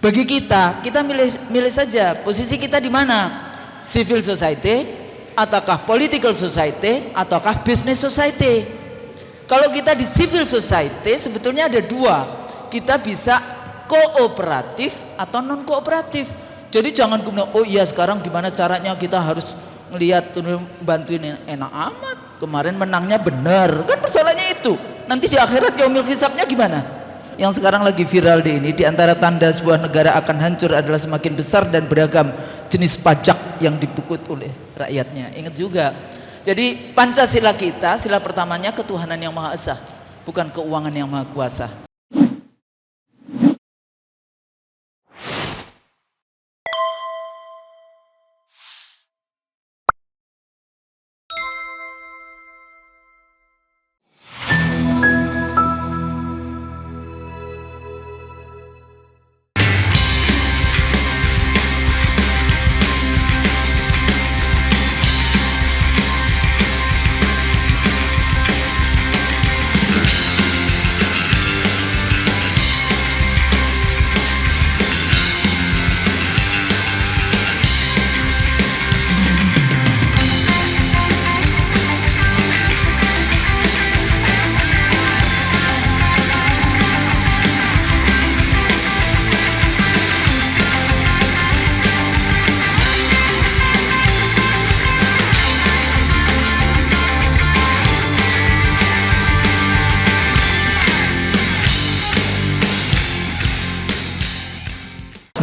Bagi kita milih saja posisi kita di mana, civil society ataukah political society ataukah business society. Kalau kita di civil society sebetulnya ada dua, kita bisa kooperatif atau non kooperatif. Jadi jangan kemudian oh iya sekarang gimana caranya kita harus melihat bantuin, enak amat kemarin menangnya benar kan, persoalannya itu nanti di akhirat yaumil hisabnya gimana. Yang sekarang lagi viral di ini, di antara tanda sebuah negara akan hancur adalah semakin besar dan beragam jenis pajak yang dipungut oleh rakyatnya. Ingat juga, jadi Pancasila kita, sila pertamanya ketuhanan yang Maha Esa, bukan keuangan yang Maha Kuasa.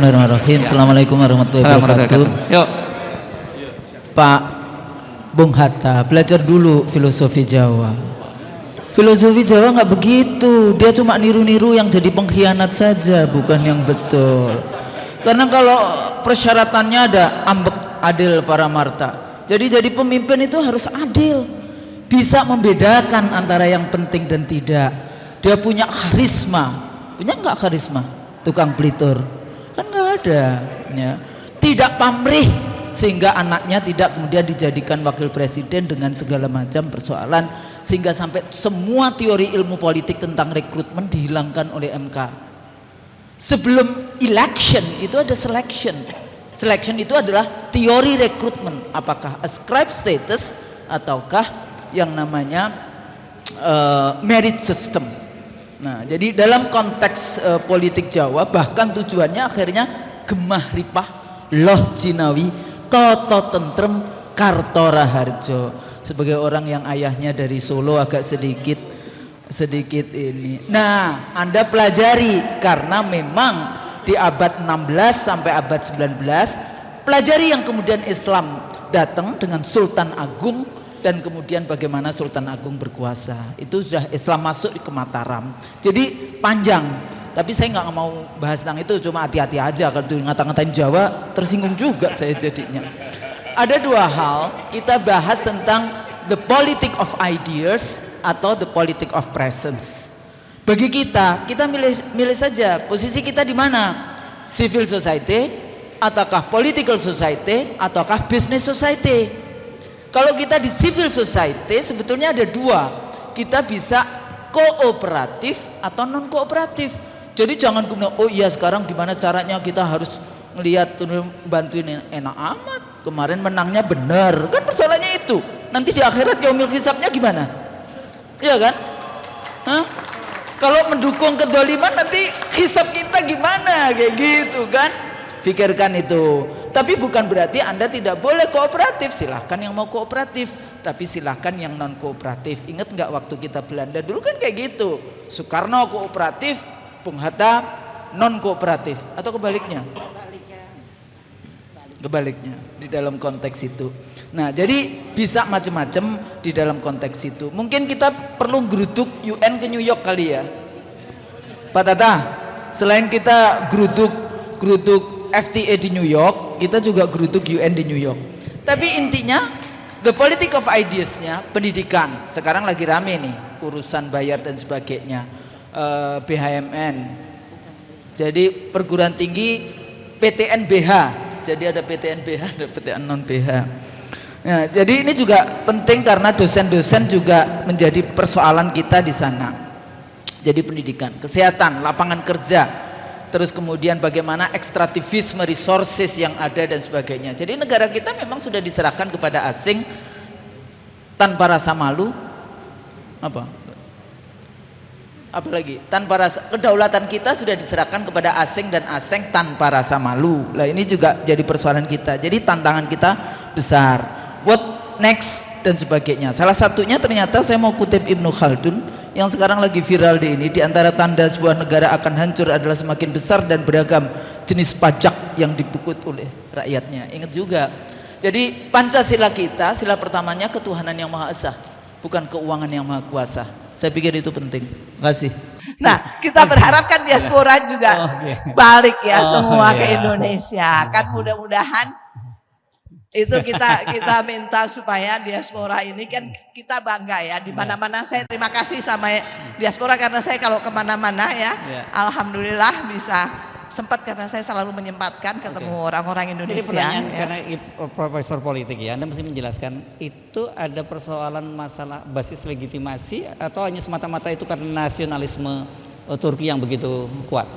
Bismillahirrahmanirrahim. Assalamualaikum warahmatullahi wabarakatuh. Yuk. Pak Bung Hatta, belajar dulu filosofi Jawa. Filosofi Jawa nggak begitu, dia cuma niru-niru yang jadi pengkhianat saja, bukan yang betul. Karena kalau persyaratannya ada ambek adil paramarta. Jadi pemimpin itu harus adil, bisa membedakan antara yang penting dan tidak. Dia punya karisma, punya nggak karisma? Tukang pelitur kan nggak ada ya. Tidak pamrih sehingga anaknya tidak kemudian dijadikan wakil presiden dengan segala macam persoalan, sehingga sampai semua teori ilmu politik tentang rekrutmen dihilangkan oleh MK. Sebelum election itu ada selection. Selection itu adalah teori rekrutmen, apakah ascribe status ataukah yang namanya merit system. Nah, jadi dalam konteks politik Jawa bahkan tujuannya akhirnya gemah ripah loh jinawi toto tentrem karto raharjo. Sebagai orang yang ayahnya dari Solo agak sedikit ini. Nah, Anda pelajari karena memang di abad 16 sampai abad 19 pelajari yang kemudian Islam datang dengan Sultan Agung. Dan kemudian bagaimana Sultan Agung berkuasa, itu sudah Islam masuk ke Mataram. Jadi panjang, tapi saya nggak mau bahas tentang itu, cuma hati-hati aja kalau ngata-ngatain Jawa tersinggung juga saya jadinya. Ada dua hal, kita bahas tentang the politic of ideas atau the politic of presence. Bagi kita milih saja posisi kita di mana, civil society ataukah political society ataukah business society. Kalau kita di civil society sebetulnya ada dua, kita bisa kooperatif atau non kooperatif. Jadi jangan kemudian oh iya sekarang gimana caranya kita harus melihat bantuin, enak amat kemarin menangnya benar kan, persoalannya itu nanti di akhirat yaumil hisabnya gimana, iya kan? Hah? Kalau mendukung kedoliman nanti hisab kita gimana, kayak gitu kan? Pikirkan itu. Tapi bukan berarti Anda tidak boleh kooperatif, silahkan yang mau kooperatif, tapi silahkan yang non kooperatif. Ingat nggak waktu kita Belanda dulu kan kayak gitu, Soekarno kooperatif, Bung Hatta non kooperatif, atau kebaliknya? Kebaliknya di dalam konteks itu. Nah, jadi bisa macam-macam di dalam konteks itu. Mungkin kita perlu geruduk UN ke New York kali ya, Pak Tata. Selain kita geruduk FTA di New York, kita juga geruduk UN di New York. Tapi intinya the politic of ideas-nya pendidikan. Sekarang lagi rame nih urusan bayar dan sebagainya, BHMN. Jadi perguruan tinggi PTNBH. Jadi ada PTNBH, ada PTN non BH. Nah, jadi ini juga penting karena dosen-dosen juga menjadi persoalan kita di sana. Jadi pendidikan, kesehatan, lapangan kerja. terus kemudian bagaimana ekstraktivisme resources yang ada dan sebagainya. Jadi negara kita memang sudah diserahkan kepada asing tanpa rasa malu, apalagi tanpa rasa, kedaulatan kita sudah diserahkan kepada asing dan asing tanpa rasa malu. Lah ini juga jadi persoalan kita. Jadi tantangan kita besar. What next dan sebagainya. Salah satunya ternyata saya mau kutip Ibnu Khaldun yang sekarang lagi viral di ini. Di antara tanda sebuah negara akan hancur adalah semakin besar dan beragam jenis pajak yang dipukut oleh rakyatnya. Ingat juga. Jadi Pancasila kita, sila pertamanya ketuhanan yang Maha Esa, bukan keuangan yang Maha Kuasa. Saya pikir itu penting. Terima kasih. Nah, kita berharapkan diaspora juga balik ya semua ke Indonesia. Kan mudah-mudahan itu kita minta supaya diaspora ini kan kita bangga ya. Di mana-mana saya terima kasih sama diaspora karena saya kalau kemana-mana ya, alhamdulillah bisa sempat karena saya selalu menyempatkan ketemu orang-orang Indonesia. Jadi pertanyaan karena profesor politik ya, Anda mesti menjelaskan itu ada persoalan masalah basis legitimasi atau hanya semata-mata itu karena nasionalisme Turki yang begitu kuat?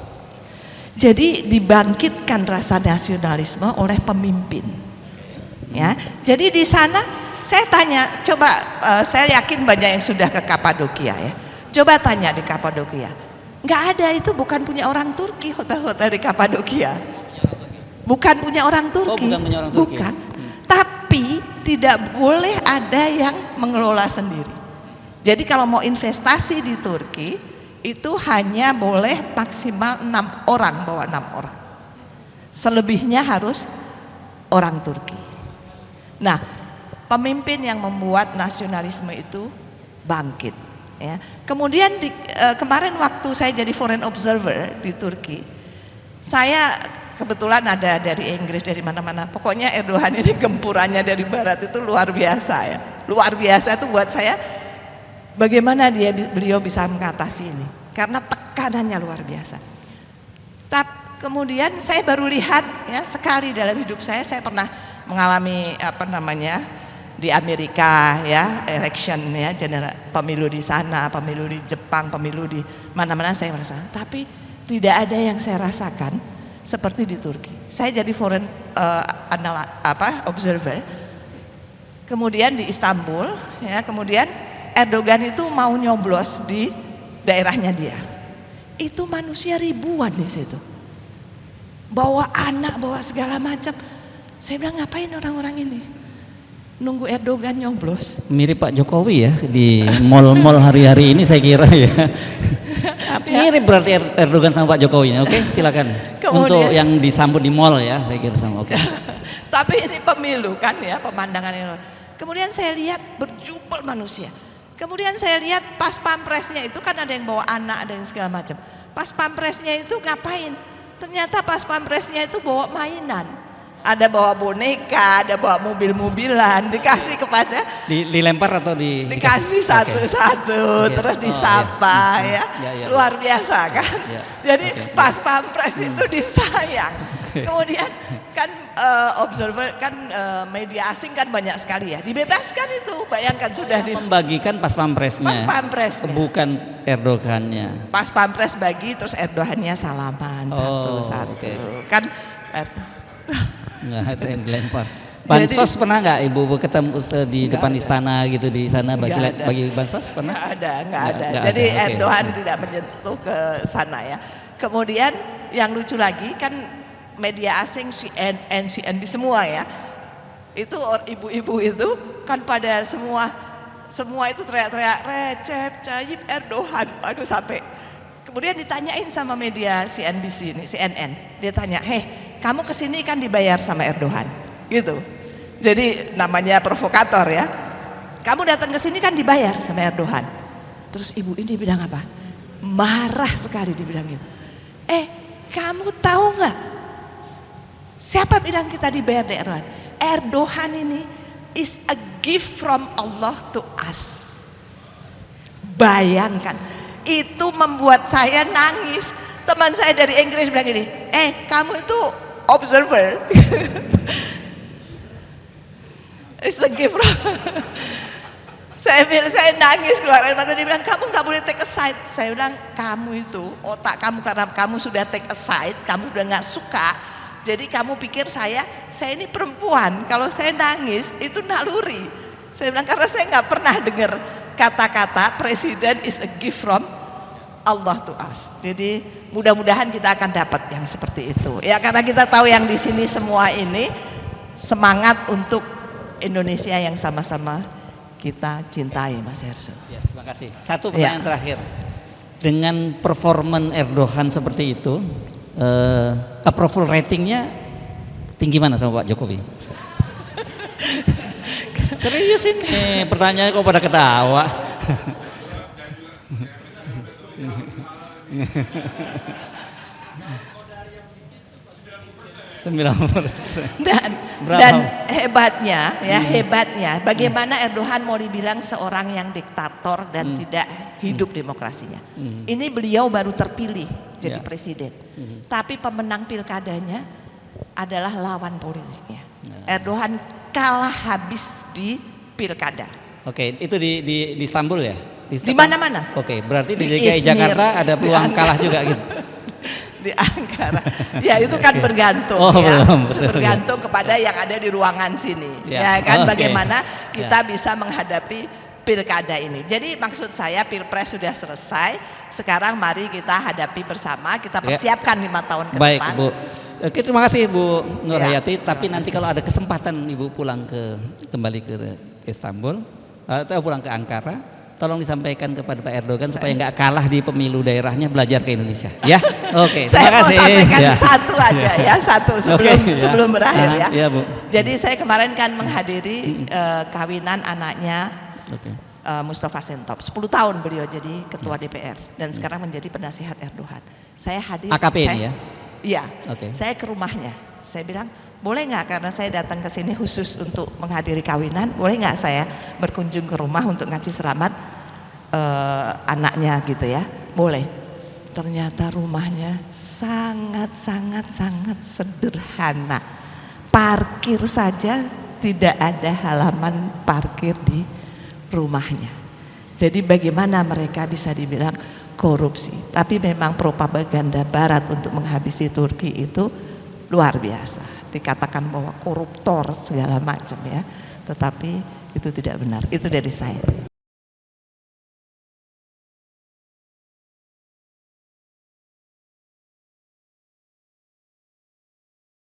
Jadi dibangkitkan rasa nasionalisme oleh pemimpin. Ya, jadi di sana saya tanya, coba saya yakin banyak yang sudah ke Kapadokia ya. Coba tanya di Kapadokia. Nggak ada, itu bukan punya orang Turki, hotel-hotel di Kapadokia. Bukan punya orang Turki. Bukan punya orang Turki. Bukan. Tapi tidak boleh ada yang mengelola sendiri. Jadi kalau mau investasi di Turki itu hanya boleh maksimal 6 orang, bawa 6 orang. Selebihnya harus orang Turki. Nah, pemimpin yang membuat nasionalisme itu bangkit. Ya. Kemudian kemarin waktu saya jadi foreign observer di Turki, saya kebetulan ada dari Inggris, dari mana-mana. Pokoknya Erdogan ini gempurannya dari Barat itu luar biasa ya, luar biasa itu buat saya. Bagaimana beliau bisa mengatasi ini? Karena tekanannya luar biasa. Tapi kemudian saya baru lihat ya, sekali dalam hidup saya pernah mengalami di Amerika ya, election ya, pemilu di sana, pemilu di Jepang, pemilu di mana-mana saya merasakan. Tapi tidak ada yang saya rasakan seperti di Turki. Saya jadi foreign observer. Kemudian di Istanbul ya, kemudian Erdogan itu mau nyoblos di daerahnya dia. Itu manusia ribuan di situ. Bawa anak, bawa segala macam. Saya bilang ngapain orang-orang ini? Nunggu Erdogan nyoblos. Mirip Pak Jokowi ya di mall-mall hari-hari ini saya kira ya. Mirip berarti Erdogan sama Pak Jokowi. Oke, silakan. Kemudian, untuk yang disambut di mall ya, saya kira sama. Oke. Tapi ini pemilu kan ya, pemandangan ini. Kemudian saya lihat berjubel manusia. Kemudian saya lihat pas pampresnya itu kan ada yang bawa anak, ada yang segala macam. Pas pampresnya itu ngapain? Ternyata pas pampresnya itu bawa mainan. Ada bawa boneka, ada bawa mobil-mobilan, dikasih kepada dilempar atau dikasih satu-satu, terus disapa ya. Luar biasa kan. Jadi pas pampres itu disayang. Kemudian kan observer kan media asing kan banyak sekali ya, dibebaskan itu. Bayangkan sudah membagikan pas pampresnya. Pas pampresnya. Bukan Erdogannya. Pas pampres bagi terus Erdogannya salaman satu-satu. Kan nggak ada yang dilempar. Bansos pernah nggak ibu ketemu di depan istana gitu di sana bagi bansos pernah? Nggak ada. Jadi Erdogan tidak menyentuh ke sana ya. Kemudian yang lucu lagi kan media asing CNN, CNBC semua ya. Itu ibu-ibu itu kan pada semua itu teriak-teriak Recep Tayyip Erdogan. Aduh sampai kemudian ditanyain sama media CNBC ini, CNN. Dia tanya, kamu kesini kan dibayar sama Erdogan, gitu. Jadi namanya provokator ya. Kamu datang ke sini kan dibayar sama Erdogan. Terus ibu ini bilang apa? Marah sekali dibilang gitu. Kamu tahu nggak? Siapa bilang kita dibayar dari Erdogan? Erdogan ini is a gift from Allah to us. Bayangkan, itu membuat saya nangis. Teman saya dari Inggris bilang gini, kamu itu observer. It's a gift. Saya nangis keluar air mata. Dia bilang kamu nggak boleh take a side. Saya bilang kamu itu otak kamu karena kamu sudah take a side, kamu udah nggak suka. Jadi kamu pikir saya ini perempuan. Kalau saya nangis itu naluri. Saya bilang karena saya nggak pernah dengar kata-kata presiden is a gift from Allah to us. Jadi mudah-mudahan kita akan dapat yang seperti itu. Ya karena kita tahu yang di sini semua ini semangat untuk Indonesia yang sama-sama kita cintai, Mas Herso. Ya, terima kasih. Satu pertanyaan terakhir. Dengan performan Erdogan seperti itu, approval ratingnya tinggi mana sama Pak Jokowi? Serius ini pertanyaannya kok pada ketawa. 90%. Dan hebatnya hebatnya bagaimana Erdogan mau dibilang seorang yang diktator dan tidak hidup demokrasinya. Ini beliau baru terpilih jadi presiden. Tapi pemenang pilkadanya adalah lawan politiknya. Erdogan kalah habis di pilkada. Oke, itu di Istanbul ya? Di mana-mana. Oke, berarti di DKI Jakarta ada peluang kalah juga gitu. Di Ankara, ya itu kan bergantung bergantung kepada yang ada di ruangan sini, ya kan bagaimana kita bisa menghadapi pilkada ini. Jadi maksud saya pilpres sudah selesai, sekarang mari kita hadapi bersama, kita persiapkan 5 tahun ke depan. Baik Bu, oke terima kasih Bu Nur Hayati. Tapi nanti kalau ada kesempatan Ibu pulang kembali ke Istanbul atau pulang ke Ankara, tolong disampaikan kepada Pak Erdogan supaya nggak kalah di pemilu daerahnya, belajar ke Indonesia ya. Oke, terima kasih. Saya mau sampaikan satu aja ya, satu sebelum berakhir ya. Ya, Bu. Jadi saya kemarin kan menghadiri kawinan anaknya Mustafa Sentop. 10 tahun beliau jadi ketua DPR dan sekarang menjadi penasihat Erdogan. Saya hadir. AKP ini ya? Iya. Saya ke rumahnya. Saya bilang boleh nggak, karena saya datang ke sini khusus untuk menghadiri kawinan, boleh nggak saya berkunjung ke rumah untuk ngasih selamat anaknya gitu ya? Boleh. Ternyata rumahnya sangat sederhana. Parkir saja tidak ada halaman parkir di rumahnya. Jadi bagaimana mereka bisa dibilang korupsi? Tapi memang propaganda Barat untuk menghabisi Turki itu luar biasa. Dikatakan bahwa koruptor segala macam ya, tetapi itu tidak benar. Itu dari saya.